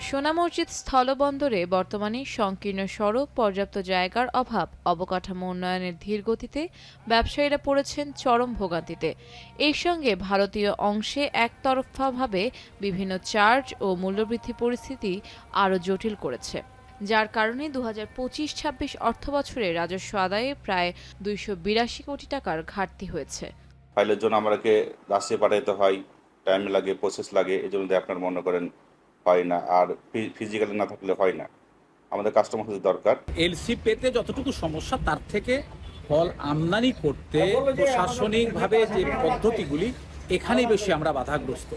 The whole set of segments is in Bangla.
সোনা মসজিদ স্থলবন্দরে বর্তমানে সংকীর্ণ সড়ক, পর্যাপ্ত জায়গার অভাব, অবকাঠামো উন্নয়নের ধীর গতিতে ব্যবসায়ীরা পড়েছেন চরম ভোগান্তিতে। এর সঙ্গে ভারতীয় অংশে একতরফাভাবে বিভিন্ন চার্জ ও মূল্যবৃদ্ধি পরিস্থিতি আরও জটিল করেছে, যার কারণে ২০২৫-২৬ অর্থবছরে রাজস্ব আদায়ে প্রায় ২৮২ কোটি টাকার ঘাটতি হয়েছে। ফাইলের জন্য আমাকে রাষ্ট্রে পাঠাতে হয়, টাইম লাগে, প্রসেস লাগে, এই জন্য আপনার মনে করেন হয় না, আর ফিজিক্যালি না থাকলে হয় না। আমাদের কাস্টমার সার্ভিস দরকার। এলসি পেতে যতটুকু সমস্যা, তার থেকে ফল আমদানি করতে প্রশাসনিকভাবে যে পদ্ধতিগুলি, এখানেই বেশি আমরা বাধাগ্রস্ত।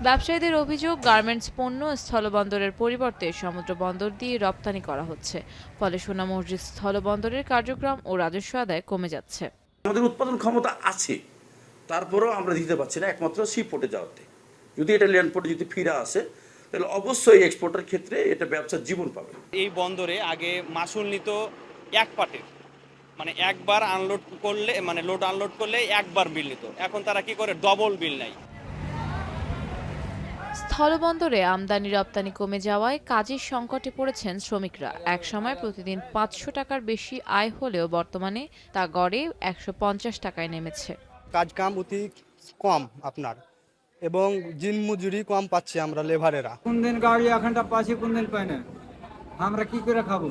ব্যবসায়ীদের অভিযোগ, গার্মেন্টস পণ্য স্থলবন্দরের পরিবর্তে সমুদ্র বন্দর দিয়ে রপ্তানি করা হচ্ছে, ফলে সোনা মসজিদ স্থলবন্দরের কার্যক্রম ও রাজস্ব আদায় কমে যাচ্ছে। আমাদের উৎপাদন ক্ষমতা আছে, তারপরেও আমরা দিতে পারছি না, একমাত্র সি পোর্টে যাওয়াতে। যদি এটা ল্যান্ড পোর্টে যদি ফিরে আসে, তাহলে অবশ্যই এক্সপোর্টের ক্ষেত্রে এটা ব্যবসার জীবন পাবে। এই বন্দরে আগে মাসুল নিত এক পাটের, মানে একবার আনলোড করলে, মানে লোড আনলোড করলে একবার বিল নিত। এখন তারা কি করে, ডবল বিল নেয়। স্থলবন্দরে আমদানি রপ্তানি কমে যাওয়ায় কাজের সংকটে পড়েছেন শ্রমিকরা। একসময় প্রতিদিন ৫০০ টাকার বেশি আয় হলেও বর্তমানে তা গড়ে ১৫০ টাকায় নেমেছে। কাজ কাম অতি কম আপনার, এবং দিন মজুরি কম পাচ্ছি আমরা লেবারেরা। কোন দিন গাড়ি এখানটা পাচ্ছি, কোন দিন পাই না, আমরা কি করে খাবো?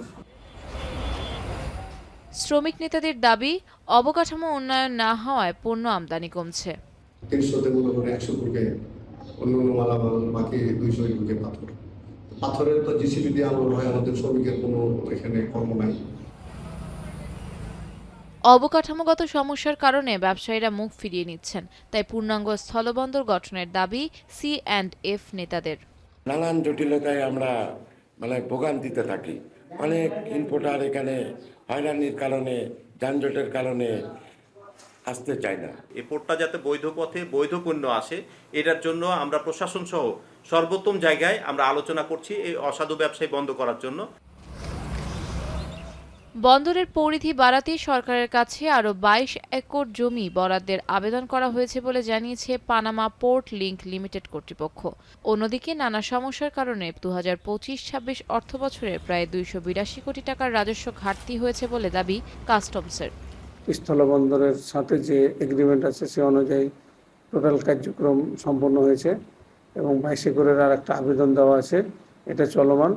শ্রমিক নেতাদের দাবি, অবকাঠামো উন্নয়ন না হওয়ায় পণ্য আমদানি কমছে। ৩০০তে মনে করে ১০০ ঢুকে, অন্যান্য মালামাল বাকি ২০০ ঢুকে পাথর। পাথরের তো জিসিবি দিয়ে আনলোড হয়, আমাদের শ্রমিকের কোনো এখানে কর্ম নাই। অবকাঠামোগত সমস্যার কারণে ব্যবসায়ীরা মুখ ফিরিয়ে নিচ্ছেন, তাই পূর্ণাঙ্গ স্থলবন্দর গঠনের দাবি C&F নেতাদের। নানান জটিলতায় আমরা ভোগান্তিতে থাকি। অনেক ইম্পোর্টার এখানে হয়রানির কারণে, যানজটের কারণে আসতে চায় না। এই পোর্টটা যাতে বৈধ পথে বৈধ পণ্য আসে, এটার জন্য আমরা প্রশাসন সহ সর্বোত্তম জায়গায় আমরা আলোচনা করছি এই অসাধু ব্যবসায় বন্ধ করার জন্য। বন্দরের পরিধি বাড়াতে সরকারের কাছে আরও ২২ একর জমি বরাদ্দের আবেদন করা হয়েছে বলে জানিয়েছে পানামা পোর্ট লিংক লিমিটেড কর্তৃপক্ষ। অন্যদিকে নানা সমস্যার কারণে ২০২৫-২৬ অর্থবছরে প্রায় ২৮২ কোটি টাকার রাজস্ব ঘাটতি হয়েছে বলে দাবি কাস্টমসের। স্থলবন্দরের সাথে যে এগ্রিমেন্ট আছে সে অনুযায়ী টোটাল কার্যক্রম সম্পন্ন হয়েছে এবং ২২ একরের আর একটা আবেদন দেওয়া আছে, এটা চলমান।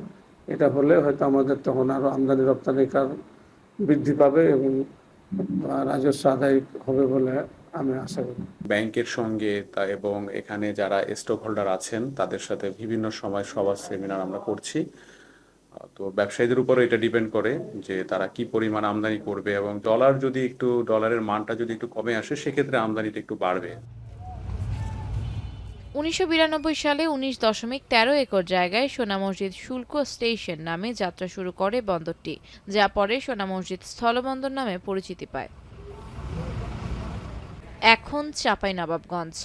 এটা হলে হয়তো আমাদের তখন আরও আমদানি রপ্তানির কার বৃদ্ধি পাবে এবং রাজস্ব আদায় হবে বলে আমি আশা করি। ব্যাংকের সঙ্গে এবং এখানে যারা স্টক হোল্ডার আছেন তাদের সাথে বিভিন্ন সময় সভা সেমিনার আমরা করছি। তো ব্যবসায়ীদের উপর এটা ডিপেন্ড করে যে তারা কি পরিমাণ আমদানি করবে, এবং ডলারের মানটা যদি একটু কমে আসে সেক্ষেত্রে আমদানিটা একটু বাড়বে। ১৯৯২ সালে ১৯.১৩ একর জায়গায় সোনা মসজিদ শুল্ক স্টেশন নামে যাত্রা শুরু করে বন্দরটি, যা পরে সোনা মসজিদ স্থলবন্দর নামে পরিচিতি পায়। এখন চাঁপাইনবাবগঞ্জ।